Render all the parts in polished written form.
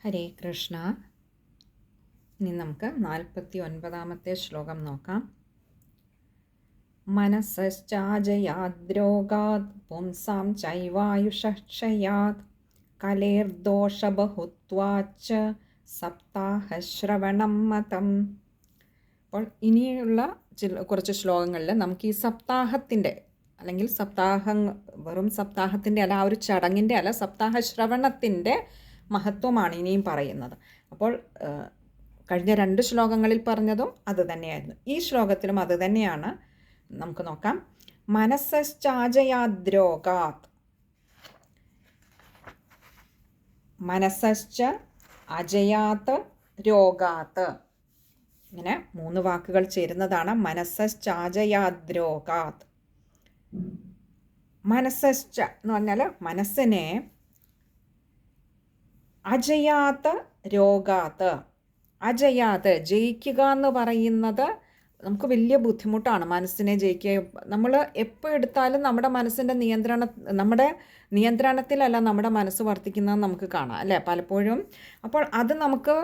ഹരേ കൃഷ്ണ. ഇനി നമുക്ക് 49ാമത്തെ ശ്ലോകം നോക്കാം. മനസ്സശ്ചാജയാദ്രോഗാത് പുംസാം ചൈവായുഷക്ഷയാത് കലേർദോഷബഹുത്വാച്ച സപ്താഹശ്രവണം മതം. അപ്പോൾ ഇനിയുള്ള കുറച്ച് ശ്ലോകങ്ങളിൽ നമുക്ക് ഈ സപ്താഹത്തിൻ്റെ അല്ലെങ്കിൽ വെറും സപ്താഹത്തിൻ്റെ അല്ല, ആ ഒരു ചടങ്ങിൻ്റെ അല്ല, സപ്താഹശ്രവണത്തിൻ്റെ മഹത്വമാണ് ഇനിയും പറയുന്നത്. അപ്പോൾ കഴിഞ്ഞ 2 ശ്ലോകങ്ങളിൽ പറഞ്ഞതും അത് തന്നെയായിരുന്നു, ഈ ശ്ലോകത്തിലും അത് തന്നെയാണ്. നമുക്ക് നോക്കാം. മനസ്സശ്ചാജയാദ്രോഗാത്, മനസ്സശ്ച അജയാത് രോഗാത്, ഇങ്ങനെ 3 വാക്കുകൾ ചേരുന്നതാണ് മനസ്സശ്ചാജയാദ്രോഗാത്. മനസ്സശ്ച എന്ന് പറഞ്ഞാൽ മനസ്സിനെ, അജയാത്ത് രോഗാത്ത്. അജയാത്ത് ജയിക്കുക എന്ന് പറയുന്നത് നമുക്ക് വലിയ ബുദ്ധിമുട്ടാണ്. മനസ്സിനെ ജയിക്കുക, നമ്മൾ എപ്പോൾ എടുത്താലും നമ്മുടെ മനസ്സിൻ്റെ നമ്മുടെ നിയന്ത്രണത്തിലല്ല നമ്മുടെ മനസ്സ് വർത്തിക്കുന്നത് നമുക്ക് കാണാം അല്ലേ, പലപ്പോഴും. അപ്പോൾ അത് നമുക്ക്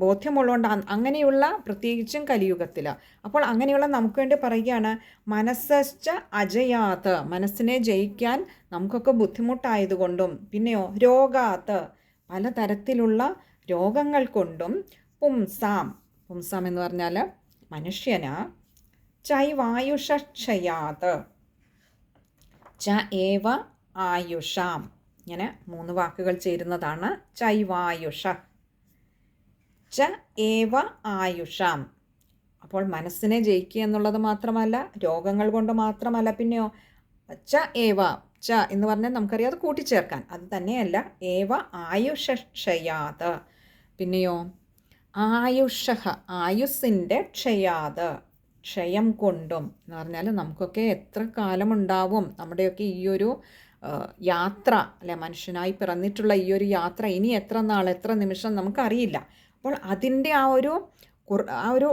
ബോധ്യമുള്ളതുകൊണ്ട് അങ്ങനെയുള്ള, പ്രത്യേകിച്ചും കലിയുഗത്തിൽ, അപ്പോൾ അങ്ങനെയുള്ള നമുക്ക് വേണ്ടി പറയുകയാണ് മനസ്സശ്ച അജയാത്ത്, മനസ്സിനെ ജയിക്കാൻ നമുക്കൊക്കെ ബുദ്ധിമുട്ടായതുകൊണ്ടും, പിന്നെയോ രോഗാത്ത്, പലതരത്തിലുള്ള രോഗങ്ങൾ കൊണ്ടും, പുംസാം, പുംസാം എന്ന് പറഞ്ഞാൽ മനുഷ്യന്, ചൈവായുഷക്ഷയാത്, ച ഏവ ആയുഷാം, ഇങ്ങനെ 3 വാക്കുകൾ ചേരുന്നതാണ് ചൈവായുഷ, ച ഏവ ആയുഷാം. അപ്പോൾ മനസ്സിനെ ജയിക്കുക എന്നുള്ളത് മാത്രമല്ല, രോഗങ്ങൾ കൊണ്ട് മാത്രമല്ല, പിന്നെയോ ച ഏവ, ച എന്ന് പറഞ്ഞാൽ നമുക്കറിയാം അത് കൂട്ടിച്ചേർക്കാൻ, അത് തന്നെയല്ല, ഏവ ആയുഷക്ഷയാത്, പിന്നെയോ ആയുഷഃ, ആയുസ്സിൻ്റെ ക്ഷയാത്, ക്ഷയം കൊണ്ടും എന്ന് പറഞ്ഞാൽ നമുക്കൊക്കെ എത്ര കാലമുണ്ടാവും നമ്മുടെയൊക്കെ ഈ ഒരു യാത്ര അല്ലെ, മനുഷ്യനായി പിറന്നിട്ടുള്ള ഈ ഒരു യാത്ര ഇനി എത്ര നാൾ, എത്ര നിമിഷം നമുക്കറിയില്ല. അപ്പോൾ അതിൻ്റെ ആ ഒരു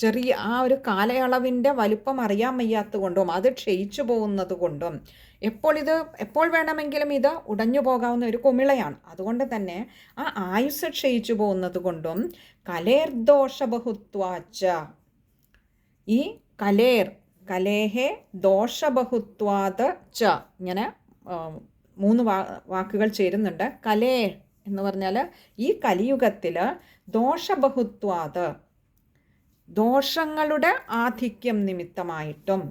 ചെറിയ ആ ഒരു കാലയളവിൻ്റെ വലുപ്പം അറിയാൻ വയ്യാത്തത് കൊണ്ടും, അത് ക്ഷയിച്ചു പോകുന്നത് കൊണ്ടും, എപ്പോൾ വേണമെങ്കിലും ഇത് ഉടഞ്ഞു പോകാവുന്ന ഒരു കുമിളയാണ്. അതുകൊണ്ട് തന്നെ ആ ആയുസ് ക്ഷയിച്ചു പോകുന്നത് കൊണ്ടും, കലേർദോഷബഹുത്വാച്ച, ഈ കലേഹേ ദോഷബഹുത്വാത് ച, ഇങ്ങനെ 3 വാക്കുകൾ ചേരുന്നുണ്ട്. കലേ എന്ന് പറഞ്ഞാൽ ഈ കലിയുഗത്തിൽ ദോഷബഹുത്വാത്, ദോഷങ്ങളുടെ ആധിക്യം നിമിത്തമായിട്ടും.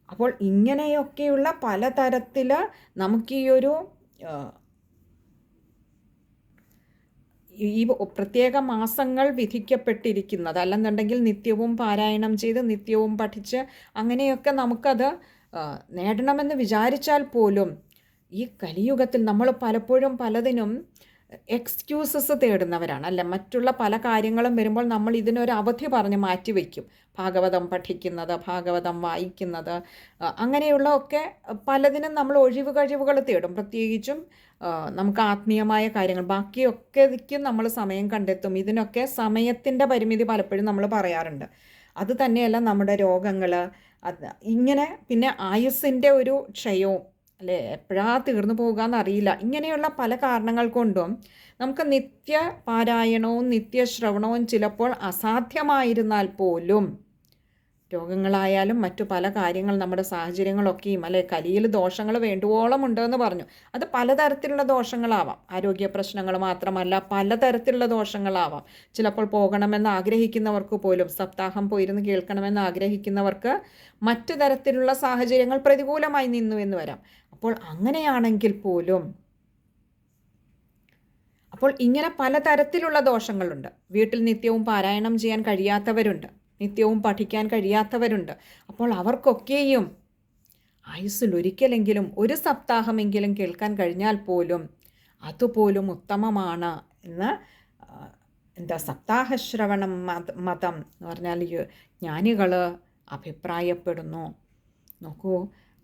അപ്പോൾ ഇങ്ങനെയൊക്കെയുള്ള പലതരത്തിൽ നമുക്ക് ഈ പ്രത്യേക മാസങ്ങൾ വിധിക്കപ്പെട്ടിരിക്കുന്നത്, അല്ലെന്നുണ്ടെങ്കിൽ നിത്യവും പാരായണം ചെയ്ത് നിത്യവും പഠിച്ച് അങ്ങനെയൊക്കെ നമുക്കത് നേടണമെന്ന് വിചാരിച്ചാൽ പോലും, ഈ കലിയുഗത്തിൽ നമ്മൾ പലപ്പോഴും പലതിനും എക്സ്ക്യൂസസ് തേടുന്നവരാണ് അല്ല. മറ്റുള്ള പല കാര്യങ്ങളും വരുമ്പോൾ നമ്മൾ ഇതിനൊരു അവധി പറഞ്ഞ് മാറ്റിവെക്കും. ഭാഗവതം പഠിക്കുന്നത്, ഭാഗവതം വായിക്കുന്നത്, അങ്ങനെയുള്ള ഒക്കെ പലതിനും നമ്മൾ കഴിവുകൾ തേടും. പ്രത്യേകിച്ചും നമുക്ക് ആത്മീയമായ കാര്യങ്ങൾ, ബാക്കിയൊക്കെ നമ്മൾ സമയം കണ്ടെത്തും. ഇതിനൊക്കെ സമയത്തിൻ്റെ പരിമിതി പലപ്പോഴും നമ്മൾ പറയാറുണ്ട്. അത് തന്നെയല്ല നമ്മുടെ രോഗങ്ങൾ, ഇങ്ങനെ, പിന്നെ ആയുസ്സിൻ്റെ ഒരു ക്ഷയവും അല്ലേ, എപ്പോഴാണ് തീർന്നു പോകുകയെന്നറിയില്ല. ഇങ്ങനെയുള്ള പല കാരണങ്ങൾ കൊണ്ടും നമുക്ക് നിത്യ പാരായണവും നിത്യശ്രവണവും ചിലപ്പോൾ അസാധ്യമായിരുന്നാൽ പോലും, രോഗങ്ങളായാലും മറ്റു പല കാര്യങ്ങൾ, നമ്മുടെ സാഹചര്യങ്ങളൊക്കെയും അല്ലെ, കലിയിൽ ദോഷങ്ങൾ വേണ്ടുവോളം ഉണ്ടെന്ന് പറഞ്ഞു. അത് പലതരത്തിലുള്ള ദോഷങ്ങളാവാം, ആരോഗ്യ പ്രശ്നങ്ങൾ മാത്രമല്ല, പലതരത്തിലുള്ള ദോഷങ്ങളാവാം. ചിലപ്പോൾ പോകണമെന്ന് ആഗ്രഹിക്കുന്നവർക്ക് പോലും, സപ്താഹം പോയിരുന്ന് കേൾക്കണമെന്ന് ആഗ്രഹിക്കുന്നവർക്ക് മറ്റു തരത്തിലുള്ള സാഹചര്യങ്ങൾ പ്രതികൂലമായി നിന്നു എന്ന് വരാം. അപ്പോൾ അങ്ങനെയാണെങ്കിൽ പോലും, അപ്പോൾ ഇങ്ങനെ പലതരത്തിലുള്ള ദോഷങ്ങളുണ്ട്. വീട്ടിൽ നിത്യവും പാരായണം ചെയ്യാൻ കഴിയാത്തവരുണ്ട്, നിത്യവും പഠിക്കാൻ കഴിയാത്തവരുണ്ട്. അപ്പോൾ അവർക്കൊക്കെയും ആയുസ്സിൽ ഒരിക്കലെങ്കിലും ഒരു സപ്താഹമെങ്കിലും കേൾക്കാൻ കഴിഞ്ഞാൽ പോലും അതുപോലും ഉത്തമമാണ് എന്ന് സപ്താഹശ്രവണം മതം എന്ന് പറഞ്ഞാൽ ജ്ഞാനികൾ അഭിപ്രായപ്പെടുന്നു. നോക്കൂ,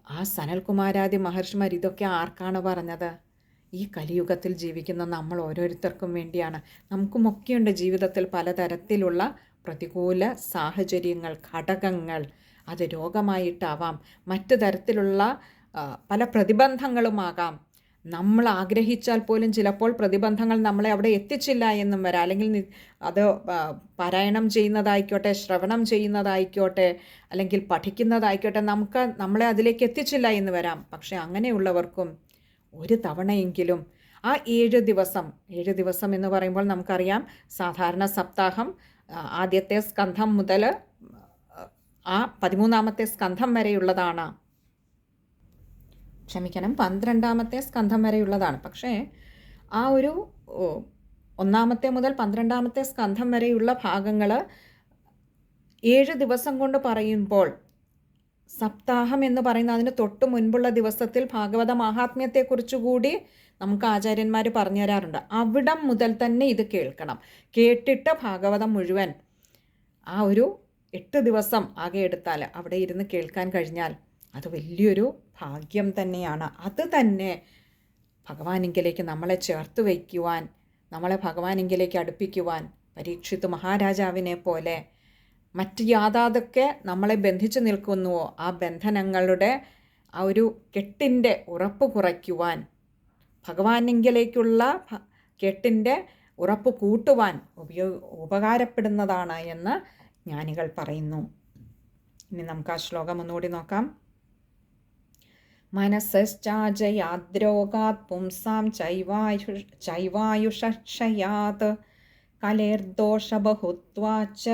ആ സനൽകുമാരാദി മഹർഷിമാർ ഇതൊക്കെ ആർക്കാണ് പറഞ്ഞത്? ഈ കലിയുഗത്തിൽ ജീവിക്കുന്ന നമ്മൾ ഓരോരുത്തർക്കും വേണ്ടിയാണ്. നമുക്കുമൊക്കെയുണ്ട് ജീവിതത്തിൽ പലതരത്തിലുള്ള പ്രതികൂല സാഹചര്യങ്ങൾ, ഘടകങ്ങൾ. അത് രോഗമായിട്ടാവാം, മറ്റു തരത്തിലുള്ള പല പ്രതിബന്ധങ്ങളുമാകാം. നമ്മൾ ആഗ്രഹിച്ചാൽ പോലും ചിലപ്പോൾ പ്രതിബന്ധങ്ങൾ നമ്മളെ അവിടെ എത്തിച്ചില്ല എന്നും വരാം. അല്ലെങ്കിൽ അത് പാരായണം ചെയ്യുന്നതായിക്കോട്ടെ, ശ്രവണം ചെയ്യുന്നതായിക്കോട്ടെ, അല്ലെങ്കിൽ പഠിക്കുന്നതായിക്കോട്ടെ, നമ്മളെ അതിലേക്ക് എത്തിച്ചില്ല എന്ന് വരാം. പക്ഷെ അങ്ങനെയുള്ളവർക്കും ഒരു തവണയെങ്കിലും ആ 7 ദിവസം എന്ന് പറയുമ്പോൾ നമുക്കറിയാം, സാധാരണ സപ്താഹം ആദ്യത്തെ സ്കന്ധം മുതൽ ആ 13ാമത്തെ സ്കന്ധം വരെയുള്ളതാണ്. 12ാമത്തെ സ്കന്ധം വരെയുള്ളതാണ്. പക്ഷേ ആ ഒരു 1 മുതൽ 12ാമത്തെ സ്കന്ധം വരെയുള്ള ഭാഗങ്ങൾ 7 ദിവസം കൊണ്ട് പറയുമ്പോൾ, സപ്താഹം എന്ന് പറയുന്ന അതിന് തൊട്ട് മുൻപുള്ള ദിവസത്തിൽ ഭാഗവത മാഹാത്മ്യത്തെക്കുറിച്ചുകൂടി നമുക്ക് ആചാര്യന്മാർ പറഞ്ഞു തരാറുണ്ട്. അവിടം മുതൽ തന്നെ ഇത് കേൾക്കണം. കേട്ടിട്ട് ഭാഗവതം മുഴുവൻ ആ ഒരു 8 ദിവസം ആകെ എടുത്താൽ അവിടെ ഇരുന്ന് കേൾക്കാൻ കഴിഞ്ഞാൽ അത് വലിയൊരു ഭാഗ്യം തന്നെയാണ്. അത് തന്നെ ഭഗവാനിങ്കിലേക്ക് നമ്മളെ ചേർത്ത് വയ്ക്കുവാൻ, നമ്മളെ ഭഗവാനിങ്കിലേക്ക് അടുപ്പിക്കുവാൻ, പരീക്ഷിത്ത് മഹാരാജാവിനെ പോലെ മറ്റ് യാതൊക്കെ നമ്മളെ ബന്ധിച്ചു നിൽക്കുന്നുവോ ആ ബന്ധനങ്ങളുടെ ആ ഒരു കെട്ടിൻ്റെ ഉറപ്പ് കുറയ്ക്കുവാൻ, ഭഗവാനിങ്കിലേക്കുള്ള കെട്ടിൻ്റെ ഉറപ്പ് കൂട്ടുവാൻ ഉപകാരപ്പെടുന്നതാണ് എന്ന് ജ്ഞാനികൾ പറയുന്നു. ഇനി നമുക്ക് ആ ശ്ലോകം ഒന്നുകൂടി നോക്കാം. മനസ്സാജയാദ്രോഗാത് പുംസാം ചൈവായുഷക്ഷയാത് കലേർദോഷബഹുത്വാച്ച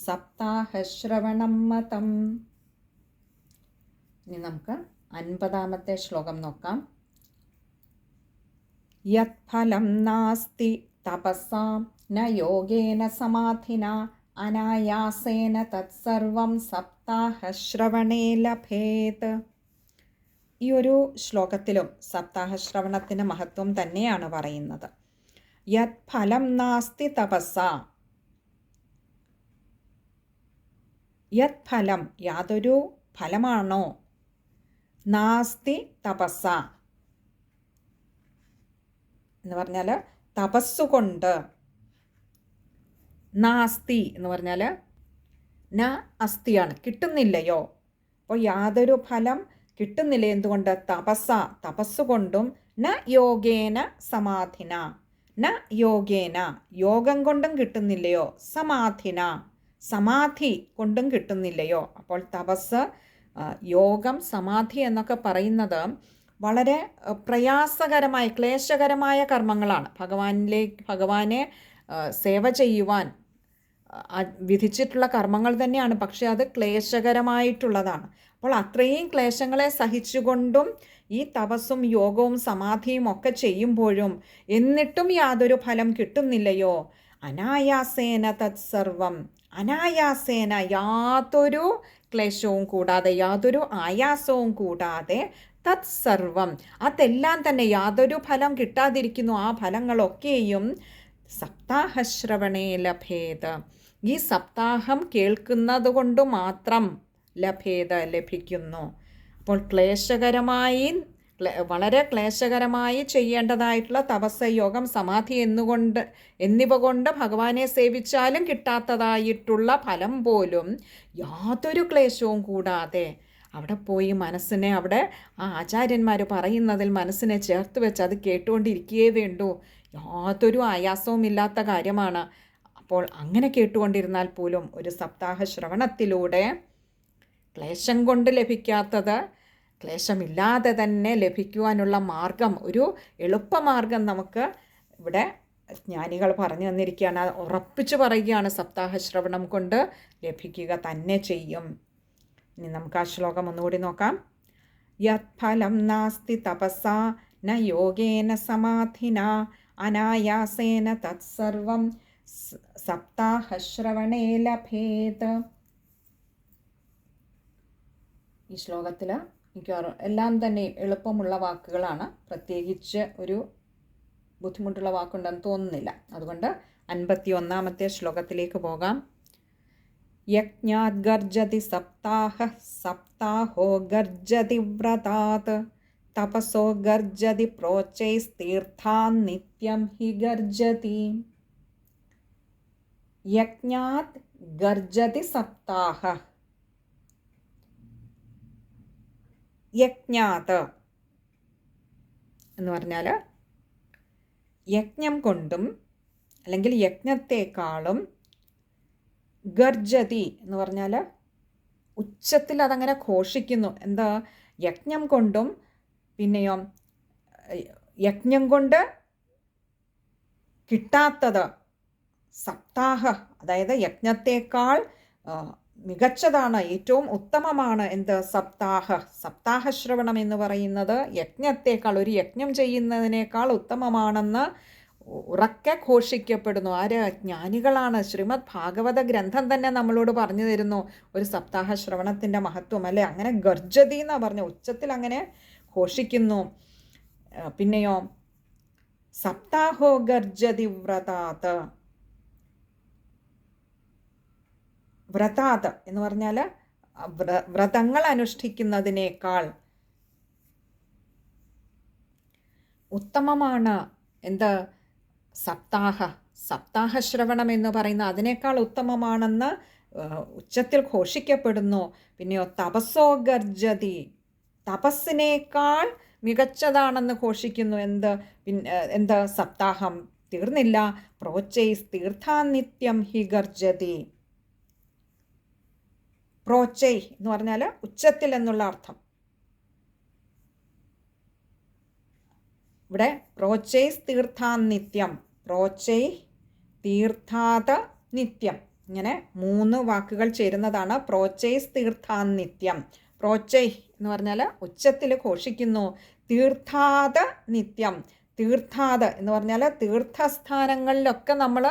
സപ്താഹശ്രവണം മതം. ഇനി നമുക്ക് 50ാമത്തെ ശ്ലോകം നോക്കാം. യത് ഫലം നാസ്തി തപസാം ന യോഗേന സമാധിന അനായാസേന തത്സർവം സപ്താഹശ്രവണേ ലഭേത്. ഈ ഒരു ശ്ലോകത്തിലും സപ്താഹശ്രവണത്തിൻ്റെ മഹത്വം തന്നെയാണ് പറയുന്നത്. യത് ഫലം നാസ്തി തപസ്സ, യത് ഫലം യാതൊരു ഫലമാണോ, നാസ്തി തപസ്സ എന്ന് പറഞ്ഞാൽ തപസ്സുകൊണ്ട്, നാസ്തി എന്ന് പറഞ്ഞാൽ ന അസ്തിയാണ്, കിട്ടുന്നില്ലയോ. അപ്പോൾ യാതൊരു ഫലം കിട്ടുന്നില്ല. എന്തുകൊണ്ട്? തപസ്സുകൊണ്ടും, ന യോഗേന സമാധിന, ന യോഗേന യോഗം കൊണ്ടും കിട്ടുന്നില്ലയോ, സമാധിന സമാധി കൊണ്ടും കിട്ടുന്നില്ലയോ. അപ്പോൾ തപസ്, യോഗം, സമാധി എന്നൊക്കെ പറയുന്നത് വളരെ പ്രയാസകരമായ ക്ലേശകരമായ കർമ്മങ്ങളാണ്. ഭഗവാനെ സേവ ചെയ്യുവാൻ വിധിച്ചിട്ടുള്ള കർമ്മങ്ങൾ തന്നെയാണ്. പക്ഷെ അത് ക്ലേശകരമായിട്ടുള്ളതാണ്. അപ്പോൾ അത്രയും ക്ലേശങ്ങളെ സഹിച്ചുകൊണ്ടും ഈ തപസ്സും യോഗവും സമാധിയും ഒക്കെ ചെയ്യുമ്പോഴും എന്നിട്ടും യാതൊരു ഫലം കിട്ടുന്നില്ലയോ. അനായാസേന തത്സർവം, അനായാസേന യാതൊരു ക്ലേശവും കൂടാതെ, യാതൊരു ആയാസവും കൂടാതെ, തത്സർവം അതെല്ലാം തന്നെ യാതൊരു ഫലം കിട്ടാതിരിക്കുന്നു. ആ ഫലങ്ങളൊക്കെയും സപ്താഹശ്രവണേ ലഭേത്, ഈ സപ്താഹം കേൾക്കുന്നത് കൊണ്ട് മാത്രം ലഭിക്കുന്നു. അപ്പോൾ വളരെ ക്ലേശകരമായി ചെയ്യേണ്ടതായിട്ടുള്ള തപസ്, യോഗം, സമാധി എന്നിവ കൊണ്ട് ഭഗവാനെ സേവിച്ചാലും കിട്ടാത്തതായിട്ടുള്ള ഫലം പോലും യാതൊരു ക്ലേശവും കൂടാതെ അവിടെ പോയി മനസ്സിനെ, അവിടെ ആ ആചാര്യന്മാർ പറയുന്നതിൽ മനസ്സിനെ ചേർത്ത് വെച്ച് അത് കേട്ടുകൊണ്ടിരിക്കുകയേ വേണ്ടൂ. യാതൊരു ആയാസവും ഇല്ലാത്ത കാര്യമാണ്. അപ്പോൾ അങ്ങനെ കേട്ടുകൊണ്ടിരുന്നാൽ പോലും ഒരു സപ്താഹ ശ്രവണത്തിലൂടെ ക്ലേശം കൊണ്ട് ലഭിക്കാത്തത് ക്ലേശമില്ലാതെ തന്നെ ലഭിക്കുവാനുള്ള മാർഗം, ഒരു എളുപ്പമാർഗം നമുക്ക് ഇവിടെ ജ്ഞാനികൾ പറഞ്ഞു തന്നിരിക്കുകയാണ്. ഉറപ്പിച്ചു പറയുകയാണ്, സപ്താഹ ശ്രവണം കൊണ്ട് ലഭിക്കുക തന്നെ ചെയ്യും. ഇനി നമുക്ക് ആ ശ്ലോകം ഒന്നുകൂടി നോക്കാം. യത് ഫലം നാസ്തി തപസാ ന യോഗേന സമാധിന അനായാസേന തത്സർവം സപ്താഹശ്രവണേ ലഭേത്. ഈ ശ്ലോകത്തിൽ മിക്കവാറും എല്ലാം തന്നെ എളുപ്പമുള്ള വാക്കുകളാണ്. പ്രത്യേകിച്ച് ഒരു ബുദ്ധിമുട്ടുള്ള വാക്കുണ്ടെന്ന് തോന്നുന്നില്ല. അതുകൊണ്ട് 51ാമത്തെ ശ്ലോകത്തിലേക്ക് പോകാം. യജ്ഞാത് ഗർജതി സപ്താഹോ ഗർജതി വ്രതാത് തപസോ ഗർജതി പ്രോച്ചൈസ്തീർത്ഥാൻ നിത്യം ഹി ഗർജതി. യജ്ഞാത് ഗർജതി സപ്താഹ, യജ്ഞാത് എന്ന് പറഞ്ഞാൽ യജ്ഞം കൊണ്ടും അല്ലെങ്കിൽ യജ്ഞത്തെക്കാളും ഗർജതി എന്ന് പറഞ്ഞാൽ ഉച്ചത്തിൽ അതങ്ങനെ ഘോഷിക്കുന്നു. എന്താ? യജ്ഞം കൊണ്ടും പിന്നെയോ യജ്ഞം കൊണ്ട് കിട്ടാത്തത് സപ്താഹ, അതായത് യജ്ഞത്തേക്കാൾ മികച്ചതാണ്, ഏറ്റവും ഉത്തമമാണ് എന്ത്? സപ്താഹശ്രവണം എന്ന് പറയുന്നത് യജ്ഞത്തേക്കാൾ, ഒരു യജ്ഞം ചെയ്യുന്നതിനേക്കാൾ ഉത്തമമാണെന്ന് ഉറക്കെ ഘോഷിക്കപ്പെടുന്നു. ആര്? ജ്ഞാനികളാണ്. ശ്രീമദ് ഭാഗവത ഗ്രന്ഥം തന്നെ നമ്മളോട് പറഞ്ഞു തരുന്നു ഒരു സപ്താഹ ശ്രവണത്തിൻ്റെ മഹത്വം, അല്ലേ? അങ്ങനെ ഗർജതി എന്നാ പറഞ്ഞു, ഉച്ചത്തിൽ അങ്ങനെ ഘോഷിക്കുന്നു. പിന്നെയോ സപ്താഹോ ഗർജതി വ്രതാത്. വ്രതാത് എന്ന് പറഞ്ഞാൽ വ്രതങ്ങൾ അനുഷ്ഠിക്കുന്നതിനേക്കാൾ ഉത്തമമാണ് എന്ത്? സപ്താഹശ്രവണം എന്ന് പറയുന്ന അതിനേക്കാൾ ഉത്തമമാണെന്ന് ഉച്ചത്തിൽ ഘോഷിക്കപ്പെടുന്നു. പിന്നെയോ തപസ്സോ ഗർജതി, തപസ്സിനേക്കാൾ മികച്ചതാണെന്ന് ഘോഷിക്കുന്നു. എന്ത്? സപ്താഹം. തീർന്നില്ല. പ്രോച്ചൈസ് തീർത്ഥാനിത്യം ഹി ഗർജതി. പ്രോച്ചൈ എന്ന് പറഞ്ഞാൽ ഉച്ചത്തിൽ എന്നുള്ള അർത്ഥം. ഇവിടെ പ്രോച്ചൈസ് തീർത്ഥാനിത്യം, പ്രോച്ചൈ തീർത്ഥാത നിത്യം, ഇങ്ങനെ 3 വാക്കുകൾ ചേരുന്നതാണ് പ്രോച്ചൈസ് തീർത്ഥാനിത്യം. പ്രോച്ചൈ എന്ന് പറഞ്ഞാൽ ഉച്ചത്തിൽ ഘോഷിക്കുന്നു. തീർത്ഥാത നിത്യം, തീർത്ഥാത് എന്ന് പറഞ്ഞാൽ തീർത്ഥസ്ഥാനങ്ങളിലൊക്കെ നമ്മൾ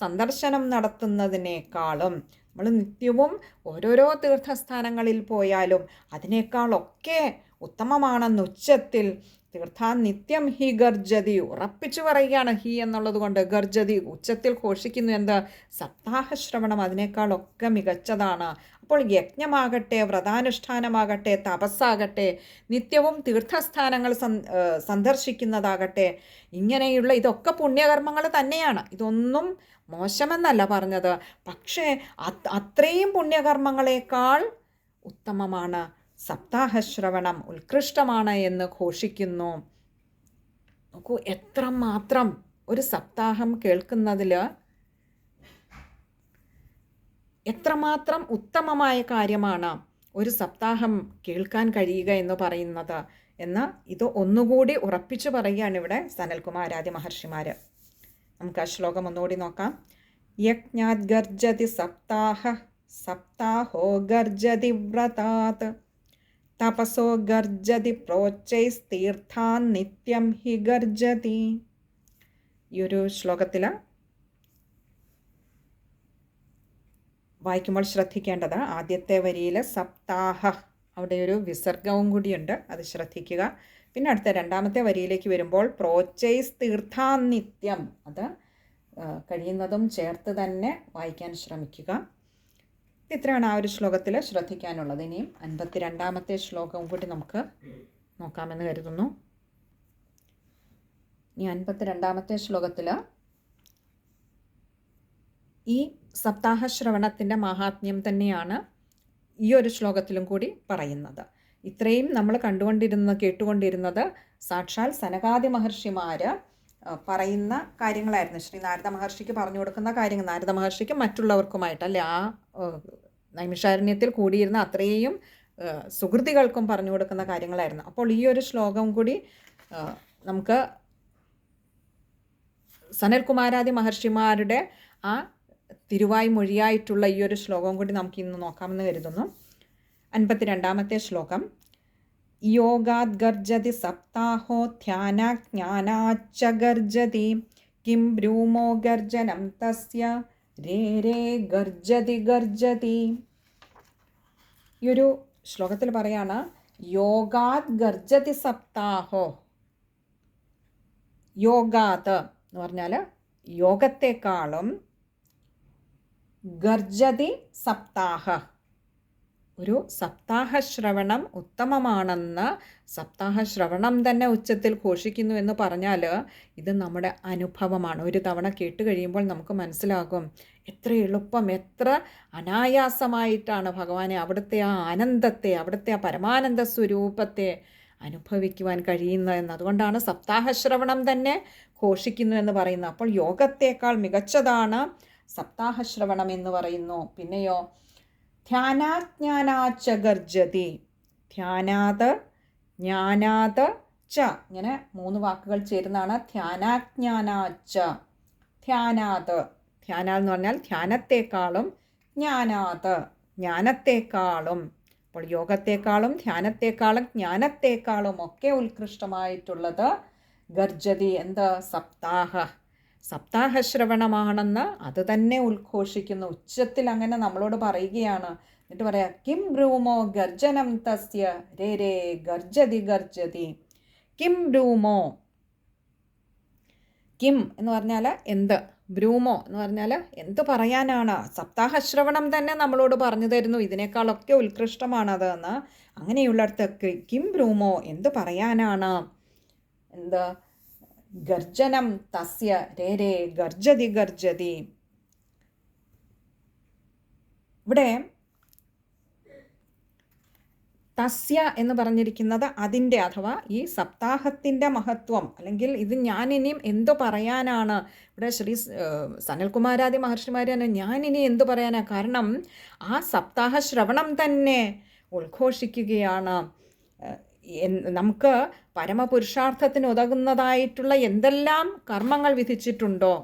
സന്ദർശനം നടത്തുന്നതിനേക്കാളും, നമ്മൾ നിത്യവും ഓരോരോ തീർത്ഥസ്ഥാനങ്ങളിൽ പോയാലും അതിനേക്കാളൊക്കെ ഉത്തമമാണെന്ന് ഉച്ചത്തിൽ തീർത്ഥാനിത്യം ഹി ഗർജതി, ഉറപ്പിച്ചു പറയുകയാണ്. ഹി എന്നുള്ളത് കൊണ്ട് ഗർജതി, ഉച്ചത്തിൽ ഘോഷിക്കുന്നു. എന്താ? സപ്താഹശ്രവണം അതിനേക്കാളൊക്കെ മികച്ചതാണ്. അപ്പോൾ യജ്ഞമാകട്ടെ, വ്രതാനുഷ്ഠാനമാകട്ടെ, തപസ്സാകട്ടെ, നിത്യവും തീർത്ഥസ്ഥാനങ്ങൾ സന്ദർശിക്കുന്നതാകട്ടെ, ഇങ്ങനെയുള്ള ഇതൊക്കെ പുണ്യകർമ്മങ്ങൾ തന്നെയാണ്. ഇതൊന്നും മോശമെന്നല്ല പറഞ്ഞത്. പക്ഷേ അത്രയും പുണ്യകർമ്മങ്ങളെക്കാൾ ഉത്തമമാണ് സപ്താഹശ്രവണം, ഉത്കൃഷ്ടമാണ് എന്ന് ഘോഷിക്കുന്നു. നോക്കൂ, എത്രമാത്രം ഒരു സപ്താഹം കേൾക്കുന്നതിൽ എത്രമാത്രം ഉത്തമമായ കാര്യമാണ് ഒരു സപ്താഹം കേൾക്കാൻ കഴിയുക എന്ന് പറയുന്നത് എന്ന് ഇത് ഒന്നുകൂടി ഉറപ്പിച്ചു പറയുകയാണ് ഇവിടെ സനൽകുമാരാദി മഹർഷിമാർ. നമുക്ക് ആ ശ്ലോകം ഒന്നുകൂടി നോക്കാം. യജ്ഞാത് ഗർജതി സപ്താഹ, സപ്താഹോ ഗർജതി വ്രതാത്, തപസോ ഗർജതി പ്രോച്ചൈസ് തീർത്ഥാൻ നിത്യം ഹി ഗർജതി. ഈ ഒരു ശ്ലോകത്തിൽ വായിക്കുമ്പോൾ ശ്രദ്ധിക്കേണ്ടത് ആദ്യത്തെ വരിയിൽ സപ്താഹ, അവിടെ ഒരു വിസർഗവും കൂടിയുണ്ട്, അത് ശ്രദ്ധിക്കുക. പിന്നെ അടുത്ത രണ്ടാമത്തെ വരിയിലേക്ക് വരുമ്പോൾ പ്രോച്ചൈസ് തീർത്ഥാനിത്യം, അത് കഴിയുന്നതും ചേർത്ത് തന്നെ വായിക്കാൻ ശ്രമിക്കുക. ഇത്രയാണ് ആ ഒരു ശ്ലോകത്തിൽ ശ്രദ്ധിക്കാനുള്ളത്. ഇനിയും 52ാമത്തെ ശ്ലോകവും കൂടി നമുക്ക് നോക്കാമെന്ന് കരുതുന്നു. ഈ 52ാമത്തെ ശ്ലോകത്തിൽ ഈ സപ്താഹശ്രവണത്തിൻ്റെ മഹാത്മ്യം തന്നെയാണ് ഈ ഒരു ശ്ലോകത്തിലും കൂടി പറയുന്നത്. ഇത്രയും നമ്മൾ കേട്ടുകൊണ്ടിരുന്നത് സാക്ഷാൽ സനകാദി മഹർഷിമാർ പറയുന്ന കാര്യങ്ങളായിരുന്നു. ശ്രീ നാരദ മഹർഷിക്ക് പറഞ്ഞു കൊടുക്കുന്ന കാര്യങ്ങൾ, നാരദ മഹർഷിക്ക് മറ്റുള്ളവർക്കുമായിട്ടല്ലേ, ആ നൈമിഷാരണ്യത്തിൽ കൂടിയിരുന്ന അത്രയും സുഹൃത്തികൾക്കും പറഞ്ഞു കൊടുക്കുന്ന കാര്യങ്ങളായിരുന്നു. അപ്പോൾ ഈ ഒരു ശ്ലോകം കൂടി നമുക്ക് സനൽകുമാരാദി മഹർഷിമാരുടെ ആ തിരുവായ് മൊഴിയായിട്ടുള്ള ഈ ഒരു ശ്ലോകം കൂടി നമുക്ക് ഇന്ന് നോക്കാമെന്ന് കരുതുന്നു. 52ാമത്തെ ശ്ലോകം. യോഗാത് ഗർജതി സപ്താഹോ ധ്യാനാജ്ഞാനാച്ച ഗർജതി, കിം ബ്രൂമോ ഗർജനം തസ്യ രേ ഗർജതി ഗർജതി. ഈ ഒരു ശ്ലോകത്തിൽ പറയാണ് യോഗാത് ഗർജതി സപ്താഹോ. യോഗാത് എന്ന് പറഞ്ഞാൽ യോഗത്തെക്കാളും, ഗർജതി സപ്താഹ, ഒരു സപ്താഹശ്രവണം ഉത്തമമാണെന്ന് സപ്താഹശ്രവണം തന്നെ ഉച്ചത്തിൽ ഘോഷിക്കുന്നു എന്ന് പറഞ്ഞാൽ ഇത് നമ്മുടെ അനുഭവമാണ്. ഒരു തവണ കേട്ട് കഴിയുമ്പോൾ നമുക്ക് മനസ്സിലാകും എത്ര എളുപ്പം, എത്ര അനായാസമായിട്ടാണ് ഭഗവാനെ, അവിടുത്തെ ആ ആനന്ദത്തെ, അവിടുത്തെ ആ പരമാനന്ദ സ്വരൂപത്തെ അനുഭവിക്കുവാൻ കഴിയുന്നതെന്ന്. അതുകൊണ്ടാണ് സപ്താഹശ്രവണം തന്നെ ഘോഷിക്കുന്നു എന്ന് പറയുന്നത്. അപ്പോൾ യോഗത്തേക്കാൾ മികച്ചതാണ് സപ്താഹശ്രവണം എന്ന് പറയുന്നു. പിന്നെയോ ധ്യാനാജ്ഞാനാച്ച ഗർജതി, ധ്യാനാത് ജ്ഞാനാത് ച, ഇങ്ങനെ 3 വാക്കുകൾ ചേരുന്നതാണ് ധ്യാനാജ്ഞാനാച്ച. ധ്യാനാത്, ധ്യാന എന്ന് പറഞ്ഞാൽ ധ്യാനത്തെക്കാളും, ജ്ഞാനാത് ജ്ഞാനത്തെക്കാളും. അപ്പോൾ യോഗത്തെക്കാളും ധ്യാനത്തെക്കാളും ജ്ഞാനത്തെക്കാളും ഒക്കെ ഉത്കൃഷ്ടമായിട്ടുള്ളത് ഗർജതി, എന്ത്? സപ്താഹശ്രവണമാണെന്ന് അത് തന്നെ ഉദ്ഘോഷിക്കുന്നു. ഉച്ചത്തിൽ അങ്ങനെ നമ്മളോട് പറയുകയാണ്. എന്നിട്ട് പറയാ കിം ബ്രൂമോ ഗർജനം തസ്യ രേ രേ ഗർജതി ഗർജതി. കിം ബ്രൂമോ, കിം എന്ന് പറഞ്ഞാൽ എന്ത്, ബ്രൂമോ എന്ന് പറഞ്ഞാൽ എന്ത് പറയാനാണ്. സപ്താഹശ്രവണം തന്നെ നമ്മളോട് പറഞ്ഞു തരുന്നു ഇതിനേക്കാളൊക്കെ ഉത്കൃഷ്ടമാണത് എന്ന്. അങ്ങനെയുള്ളിടത്ത് കിം ബ്രൂമോ, എന്ത് പറയാനാണ്, എന്ത്? ഗർജനം തസ്യ രേ രേ ഗർജതി ഗർജതി. ഇവിടെ തസ്യ എന്ന് പറഞ്ഞിരിക്കുന്നത് അതിൻ്റെ, അഥവാ ഈ സപ്താഹത്തിൻ്റെ മഹത്വം, അല്ലെങ്കിൽ ഇത് ഞാനിനിയും എന്തു പറയാനാണ്. ഇവിടെ ശ്രീ സനൽകുമാരാദി മഹർഷിമാർ തന്നെ ഞാനിനി എന്തു പറയാനാണ്, കാരണം ആ സപ്താഹ ശ്രവണം തന്നെ ഉദ്ഘോഷിക്കുകയാണ്. നമുക്ക് പരമപുരുഷാർത്ഥത്തിന് ഉതകുന്നതായിട്ടുള്ള എന്തെല്ലാം കർമ്മങ്ങൾ വിധിച്ചിട്ടുണ്ടോ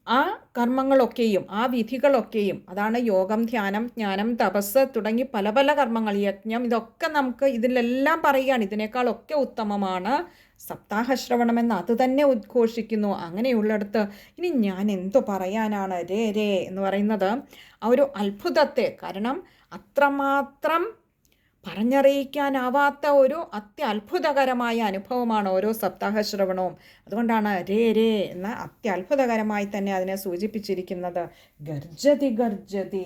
ആ കർമ്മങ്ങളൊക്കെയും ആ വിധികളൊക്കെയും, അതാണ് യോഗം, ധ്യാനം, ജ്ഞാനം, തപസ് തുടങ്ങി പല പല കർമ്മങ്ങൾ, യജ്ഞം, ഇതൊക്കെ നമുക്ക് ഇതിലെല്ലാം പറയുകയാണ് ഇതിനേക്കാളൊക്കെ ഉത്തമമാണ് സപ്താഹശ്രവണമെന്ന് അത് തന്നെ ഉദ്ഘോഷിക്കുന്നു. അങ്ങനെയുള്ളിടത്ത് ഇനി ഞാൻ എന്തു പറയാനാണ്, രേ രേ എന്ന് പറയുന്നത് ആ ഒരു അത്ഭുതത്തെ, കാരണം അത്രമാത്രം പറഞ്ഞറിയിക്കാനാവാത്ത ഒരു അത്യത്ഭുതകരമായ അനുഭവമാണ് ഓരോ സപ്താഹശ്രവണവും. അതുകൊണ്ടാണ് രേ രേ എന്ന അത്യത്ഭുതകരമായി തന്നെ അതിനെ സൂചിപ്പിച്ചിരിക്കുന്നത്. ഗർജതി ഗർജതി,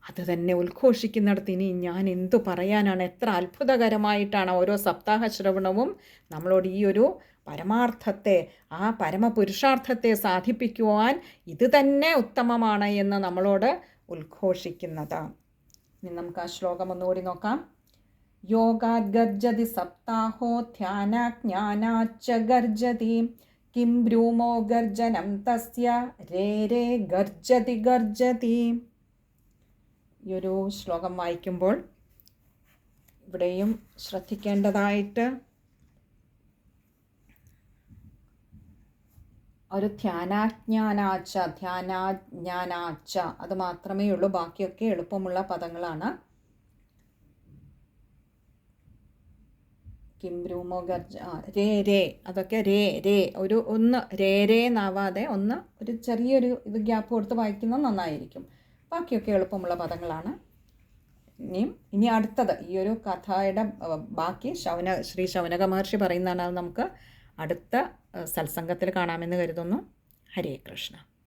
അത് തന്നെ ഉദ്ഘോഷിക്കുന്നിടത്ത് ഇനി ഞാൻ എന്തു പറയാനാണ്. എത്ര അത്ഭുതകരമായിട്ടാണ് ഓരോ സപ്താഹശ്രവണവും നമ്മളോട് ഈ ഒരു പരമാർത്ഥത്തെ, ആ പരമപുരുഷാർത്ഥത്തെ സാധിപ്പിക്കുവാൻ ഇത് തന്നെ ഉത്തമമാണ് എന്ന് നമ്മളോട് ഉദ്ഘോഷിക്കുന്നത്. ഇനി നമുക്ക് ആ ശ്ലോകം ഒന്നുകൂടി നോക്കാം. യോഗാത് ഗർജതി സപ്താഹോ ധ്യാനാജ്ഞാനാച്ച ഗർജതി കിം ബ്രൂമോ ഗർജനം തസ്യ രേ രേ ഗർജതി ഗർജതി. ഈ ഒരു ശ്ലോകം വായിക്കുമ്പോൾ ഇവിടെയും ശ്രദ്ധിക്കേണ്ടതായിട്ട് ഒരു ധ്യാനാജ്ഞാനാച്ച, ധ്യാനാജ്ഞാനാച്ച അത് മാത്രമേ ഉള്ളൂ. ബാക്കിയൊക്കെ എളുപ്പമുള്ള പദങ്ങളാണ്. കിം ബ്രൂമോ ഗർജ, രേ രേ, അതൊക്കെ രേ രേ, ഒന്ന് രേ രേ എന്നാവാതെ ഒന്ന് ഒരു ചെറിയൊരു ഇത് ഗ്യാപ്പ് കൊടുത്ത് വായിക്കുന്നത് നന്നായിരിക്കും. ബാക്കിയൊക്കെ എളുപ്പമുള്ള പദങ്ങളാണ്. ഇനി അടുത്തത് ഈ ഒരു കഥയുടെ ബാക്കി ശ്രീ ശൗനക മഹർഷി പറയുന്നതാണ്. അത് നമുക്ക് അടുത്ത സത്സംഗത്തിൽ കാണാമെന്ന് കരുതുന്നു. ഹരേ കൃഷ്ണ.